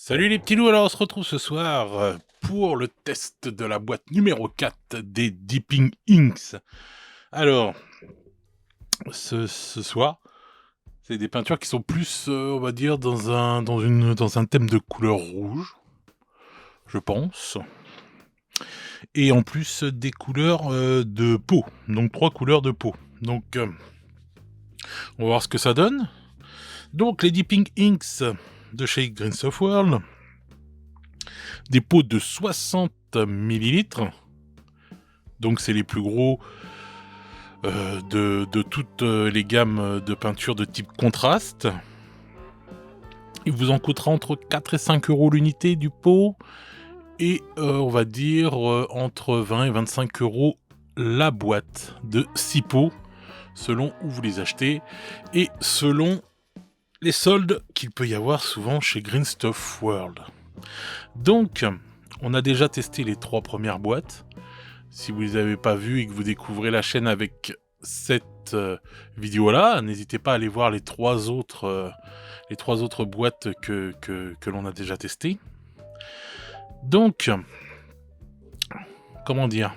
Salut les petits loups, alors on se retrouve ce soir pour le test de la boîte numéro 4 des Dipping Inks. Alors, ce soir, c'est des peintures qui sont plus, on va dire, dans un thème de couleur rouge, je pense. Et en plus des couleurs de peau, donc 3 couleurs de peau. Donc, on va voir ce que ça donne. Donc, les Dipping Inks de chez Grains of World, des pots de 60 ml, donc c'est les plus gros de toutes les gammes de peinture de type contraste. Il vous en coûtera entre 4 et 5 euros l'unité du pot, et on va dire entre 20 et 25 euros la boîte de 6 pots, selon où vous les achetez, et selon les soldes qu'il peut y avoir souvent chez Grains of World. Donc, on a déjà testé les 3 premières boîtes. Si vous ne les avez pas vues et que vous découvrez la chaîne avec cette vidéo-là, n'hésitez pas à aller voir les 3 autres boîtes que l'on a déjà testées. Donc, comment dire,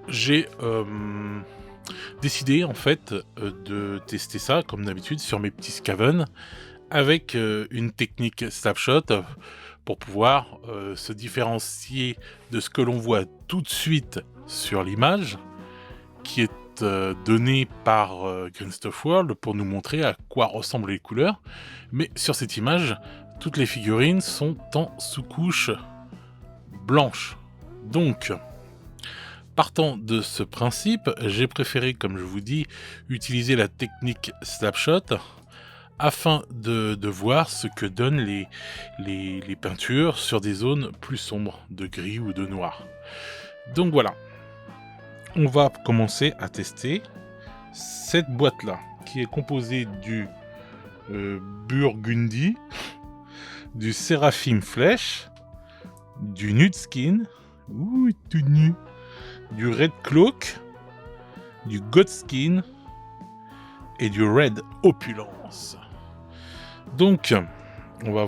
j'ai décidé en fait de tester ça comme d'habitude sur mes petits Skaven avec une technique snapshot pour pouvoir se différencier de ce que l'on voit tout de suite sur l'image qui est donnée par Grains of World pour nous montrer à quoi ressemblent les couleurs. Mais sur cette image, toutes les figurines sont en sous-couche blanche. Donc, partant de ce principe, j'ai préféré, comme je vous dis, utiliser la technique snapshot afin de voir ce que donnent les peintures sur des zones plus sombres, de gris ou de noir. Donc voilà, on va commencer à tester cette boîte-là, qui est composée du Burgundy, du Seraphim Flèche, du Nude Skin, tout nu, du Red Cloak, du God Skin et du Red Opulence. Donc, on va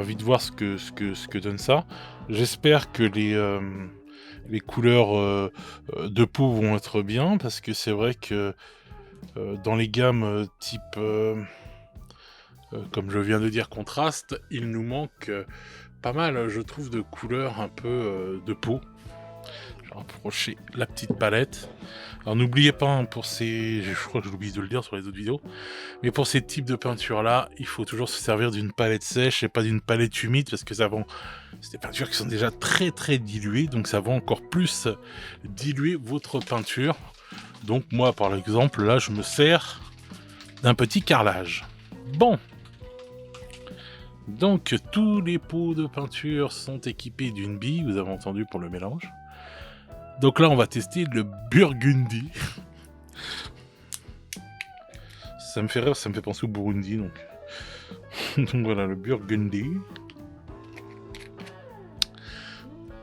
vite voir ce que donne ça. J'espère que les couleurs de peau vont être bien, parce que c'est vrai que dans les gammes type, comme je viens de dire, contraste, il nous manque pas mal, je trouve, de couleurs un peu de peau. Je vais rapprocher la petite palette. Alors n'oubliez pas, hein, je crois que j'oublie de le dire sur les autres vidéos, mais pour ces types de peintures là, il faut toujours se servir d'une palette sèche et pas d'une palette humide, parce que c'est des peintures qui sont déjà très très diluées, donc ça va encore plus diluer votre peinture. Donc moi par exemple là, je me sers d'un petit carrelage. Bon, donc tous les pots de peinture sont équipés d'une bille, vous avez entendu, pour le mélange. Donc là, on va tester le Burgundy. Ça me fait rire, ça me fait penser au Burundi, donc. Donc voilà, le Burgundy.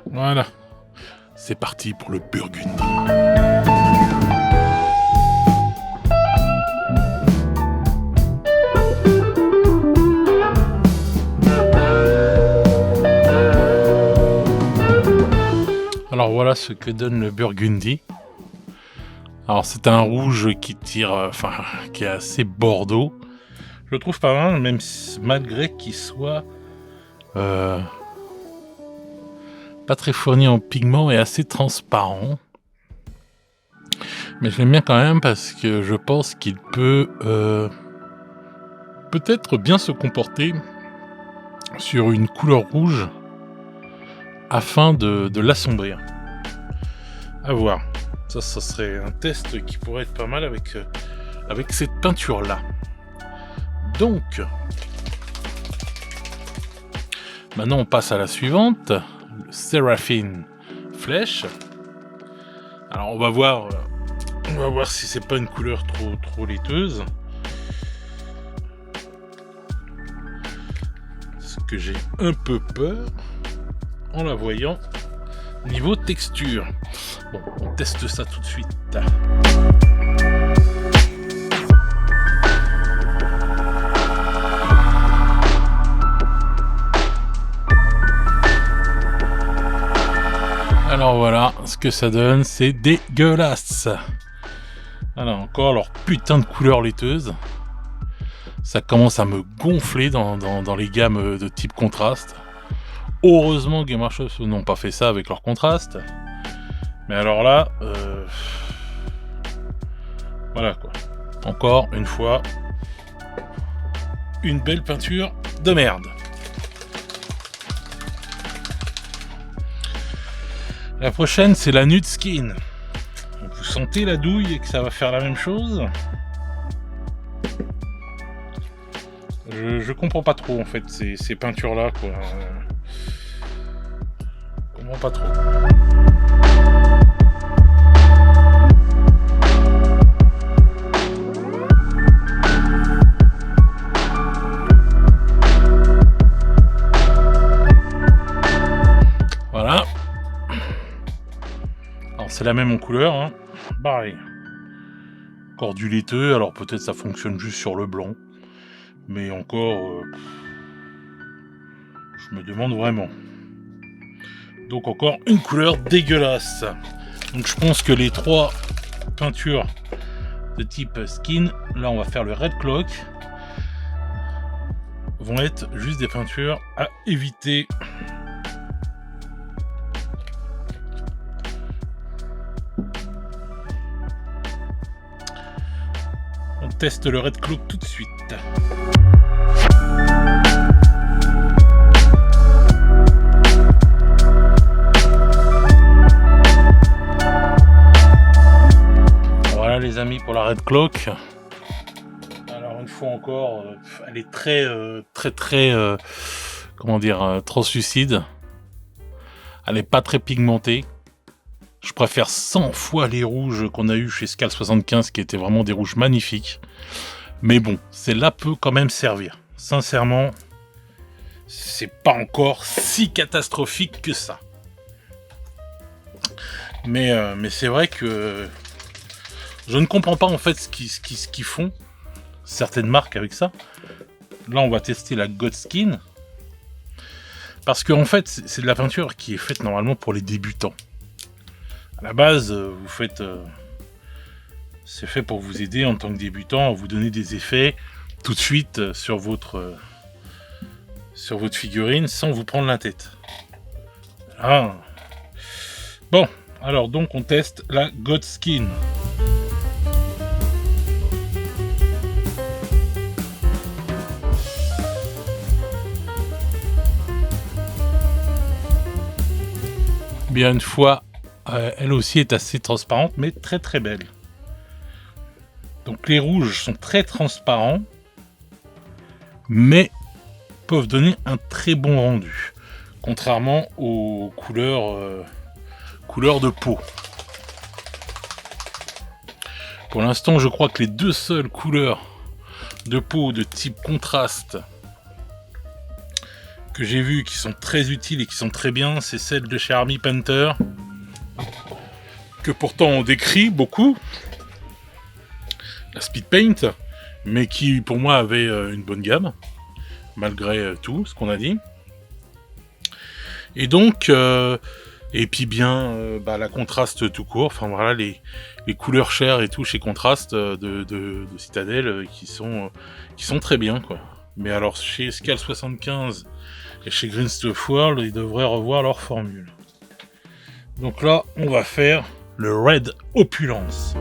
Voilà. C'est parti pour le Burgundy. Alors voilà ce que donne le Burgundy. Alors c'est un rouge qui tire, qui est assez bordeaux. Je le trouve pas mal, même malgré qu'il soit pas très fourni en pigments et assez transparent. Mais je l'aime bien quand même, parce que je pense qu'il peut peut-être bien se comporter sur une couleur rouge afin de l'assombrir. À voir. Ça serait un test qui pourrait être pas mal avec cette peinture-là. Donc, maintenant on passe à la suivante, le Seraphim Flèche. Alors on va voir si c'est pas une couleur trop laiteuse. Parce que j'ai un peu peur en la voyant niveau texture. Bon, on teste ça tout de suite. Alors voilà, ce que ça donne, c'est dégueulasse. Alors encore leur putain de couleur laiteuse. Ça commence à me gonfler dans les gammes de type contraste. Heureusement Game Workshop n'ont pas fait ça avec leur contraste. Mais alors là, voilà quoi. Encore une fois, une belle peinture de merde. La prochaine, c'est la Nude Skin. Donc, vous sentez la douille et que ça va faire la même chose? Je comprends pas trop en fait ces peintures là quoi. Je comprends pas trop. Voilà. Alors c'est la même en couleur, hein. Pareil. Encore du laiteux, alors peut-être ça fonctionne juste sur le blanc. Mais encore, je me demande vraiment. Donc encore une couleur dégueulasse. Donc je pense que les trois peintures de type skin, là on va faire le Red Cloak, vont être juste des peintures à éviter. On teste le Red Cloak tout de suite. Voilà les amis pour la Red Cloak. Alors une fois encore, elle est très comment dire, translucide. Elle n'est pas très pigmentée. Je préfère 100 fois les rouges qu'on a eu chez Scal 75 qui étaient vraiment des rouges magnifiques. Mais bon, celle-là peut quand même servir. Sincèrement, c'est pas encore si catastrophique que ça. Mais c'est vrai que je ne comprends pas en fait ce qu'ils font certaines marques avec ça. Là, on va tester la God Skin. Parce qu'en fait, c'est de la peinture qui est faite normalement pour les débutants. À la base, vous faites, c'est fait pour vous aider en tant que débutant à vous donner des effets tout de suite sur votre figurine sans vous prendre la tête. Ah. Bon, alors donc on teste la God Skin. Bien une fois. Elle aussi est assez transparente, mais très très belle. Donc les rouges sont très transparents, mais peuvent donner un très bon rendu, contrairement aux couleurs de peau. Pour l'instant, je crois que les deux seules couleurs de peau de type contraste que j'ai vues qui sont très utiles et qui sont très bien, c'est celles de chez Army Painter, que pourtant on décrit beaucoup, la Speed Paint, mais qui pour moi avait une bonne gamme, malgré tout ce qu'on a dit. Et donc, et puis bien la contraste tout court, enfin voilà les couleurs chères et tout chez Contraste de Citadel qui sont très bien quoi. Mais alors chez Scal 75 et chez Green Stuff World, ils devraient revoir leur formule. Donc là, on va faire le Red Opulence.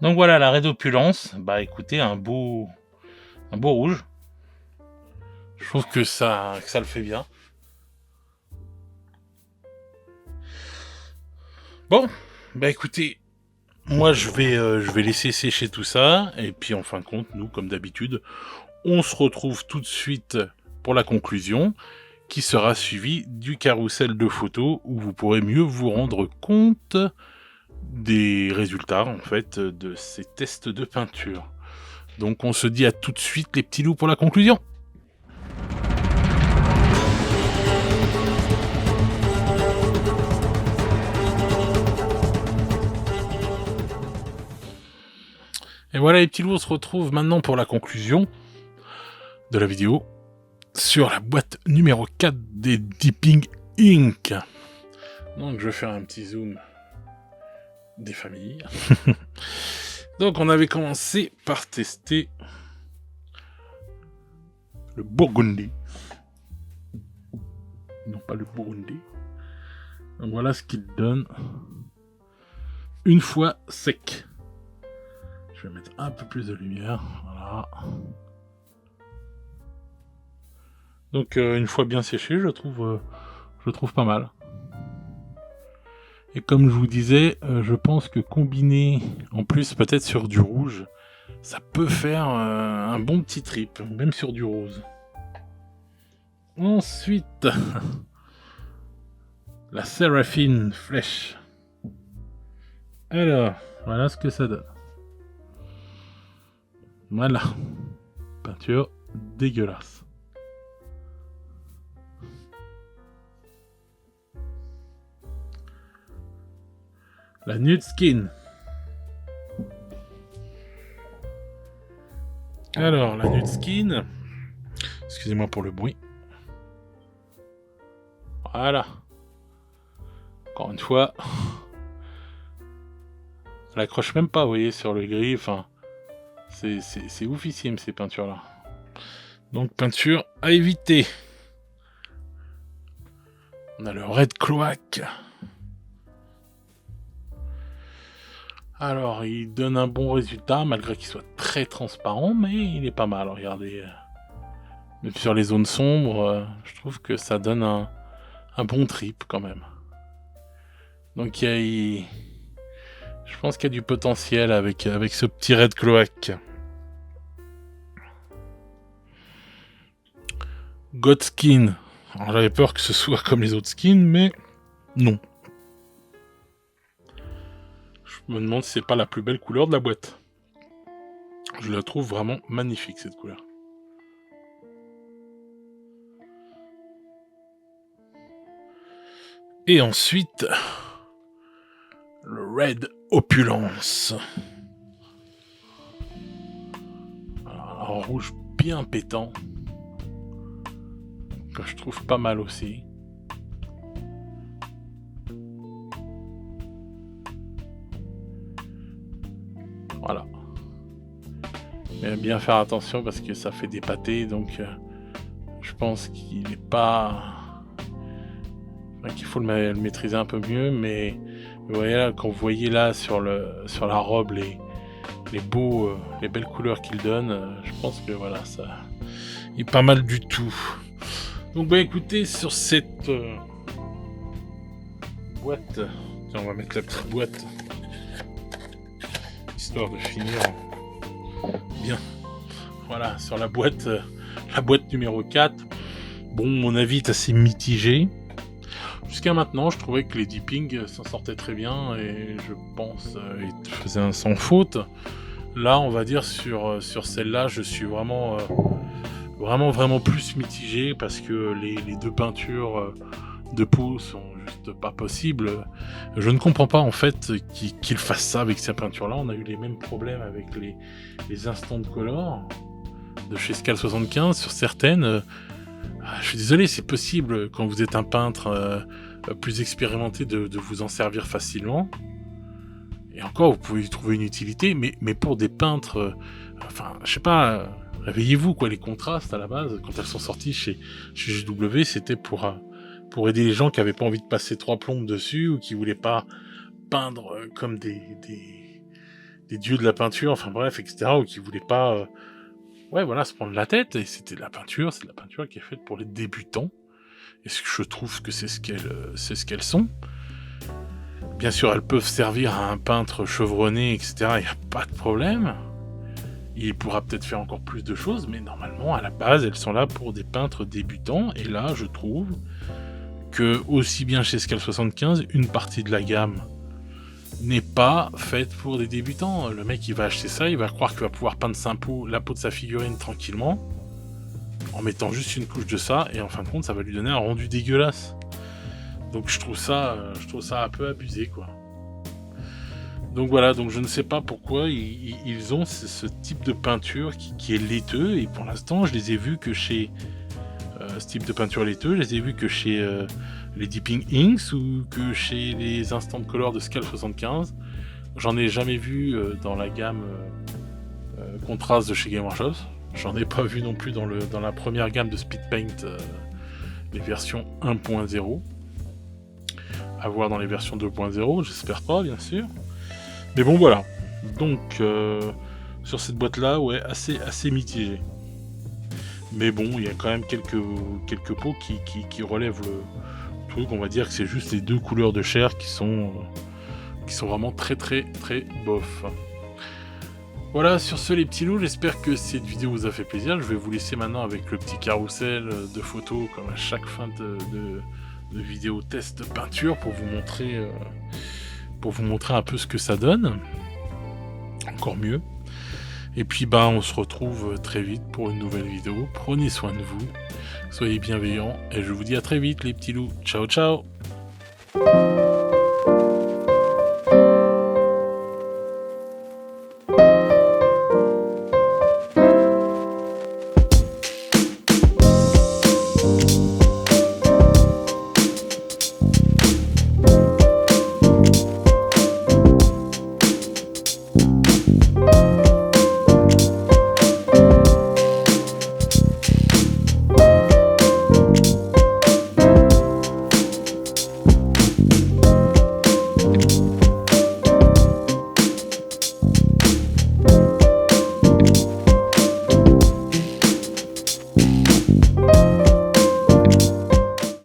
Donc voilà la Red Opulence. Bah écoutez, un beau rouge. Je trouve que ça le fait bien. Bon, bah écoutez, moi je vais laisser sécher tout ça, et puis en fin de compte, nous, comme d'habitude, on se retrouve tout de suite pour la conclusion, qui sera suivie du carrousel de photos, où vous pourrez mieux vous rendre compte des résultats, en fait, de ces tests de peinture. Donc on se dit à tout de suite, les petits loups, pour la conclusion. Et voilà les petits loups, on se retrouve maintenant pour la conclusion de la vidéo sur la boîte numéro 4 des Deeping Inc. Donc je vais faire un petit zoom des familles. Donc on avait commencé par tester le Burgundy. Non pas le Burgundy. Donc voilà ce qu'il donne une fois sec. Je vais mettre un peu plus de lumière. Voilà. Donc une fois bien séché, je trouve pas mal. Et comme je vous disais, je pense que combiner en plus peut-être sur du rouge, ça peut faire un bon petit trip, même sur du rose. Ensuite, la Séraphine Flèche. Alors, voilà ce que ça donne. Voilà. Peinture dégueulasse. La Nude Skin. Alors, la Nude Skin. Excusez-moi pour le bruit. Voilà. Encore une fois. Elle accroche même pas, vous voyez, sur le gris. Enfin, c'est oufissime ces peintures-là. Donc, peinture à éviter. On a le Red Cloak. Alors, il donne un bon résultat, malgré qu'il soit très transparent, mais il est pas mal, regardez. Même sur les zones sombres, je trouve que ça donne un bon trip, quand même. Donc, je pense qu'il y a du potentiel avec ce petit Red Cloak. God Skin. Alors, j'avais peur que ce soit comme les autres skins, mais non. Je me demande si c'est pas la plus belle couleur de la boîte. Je la trouve vraiment magnifique cette couleur. Et ensuite, le Red Opulence. Alors, un rouge bien pétant. Que je trouve pas mal aussi. Voilà. Mais bien faire attention parce que ça fait des pâtés, donc je pense qu'il n'est pas... qu'il faut le maîtriser un peu mieux, mais vous voyez là, quand vous voyez là sur la robe les belles couleurs qu'il donne, je pense que voilà, ça est pas mal du tout. Donc bah écoutez, sur cette boîte, tiens, on va mettre la petite boîte histoire de finir bien. Voilà, sur la boîte numéro 4. Bon, mon avis est assez mitigé. Jusqu'à maintenant, je trouvais que les Deeping s'en sortaient très bien et je pense ils faisaient un sans faute. Là, on va dire sur celle-là, je suis vraiment plus mitigé parce que les deux peintures de peau sont juste pas possibles. Je ne comprends pas en fait qu'ils fassent ça avec ces peintures-là. On a eu les mêmes problèmes avec les Instant Color de chez Scal 75 sur certaines. Je suis désolé, c'est possible quand vous êtes un peintre plus expérimenté de vous en servir facilement. Et encore, vous pouvez y trouver une utilité, mais pour des peintres, enfin, je sais pas, réveillez-vous quoi. Les contrastes à la base, quand elles sont sorties chez GW, c'était pour aider les gens qui avaient pas envie de passer 3 plombes dessus ou qui voulaient pas peindre comme des dieux de la peinture, enfin bref, etc. Ou qui voulaient pas se prendre la tête. Et c'est de la peinture qui est faite pour les débutants. Et je trouve que c'est ce qu'elles sont. Bien sûr, elles peuvent servir à un peintre chevronné, etc. Il n'y a pas de problème. Il pourra peut-être faire encore plus de choses, mais normalement, à la base, elles sont là pour des peintres débutants. Et là, je trouve que, aussi bien chez Scal 75, une partie de la gamme n'est pas faite pour des débutants. Le mec, il va acheter ça, il va croire qu'il va pouvoir peindre la peau de sa figurine tranquillement, en mettant juste une couche de ça, et en fin de compte, ça va lui donner un rendu dégueulasse. Donc je trouve ça un peu abusé, quoi. Donc voilà, donc je ne sais pas pourquoi ils ont ce type de peinture qui est laiteux, et pour l'instant je les ai vus que chez ce type de peinture laiteux, je les ai vus que chez les Dipping Inks ou que chez les Instant Color de Scal 75. J'en ai jamais vu dans la gamme Contrast de chez Game Workshop. J'en ai pas vu non plus dans la première gamme de Speed Paint, les versions 1.0. À voir dans les versions 2.0, j'espère pas, bien sûr. Mais bon, voilà. Donc, sur cette boîte-là, ouais, assez mitigé. Mais bon, il y a quand même quelques pots qui relèvent le truc. On va dire que c'est juste les deux couleurs de chair qui sont vraiment très bof. Voilà, sur ce les petits loups, j'espère que cette vidéo vous a fait plaisir. Je vais vous laisser maintenant avec le petit carrousel de photos, comme à chaque fin de vidéo test peinture, pour vous montrer un peu ce que ça donne. Encore mieux. Et puis on se retrouve très vite pour une nouvelle vidéo. Prenez soin de vous, soyez bienveillants, et je vous dis à très vite les petits loups. Ciao ciao.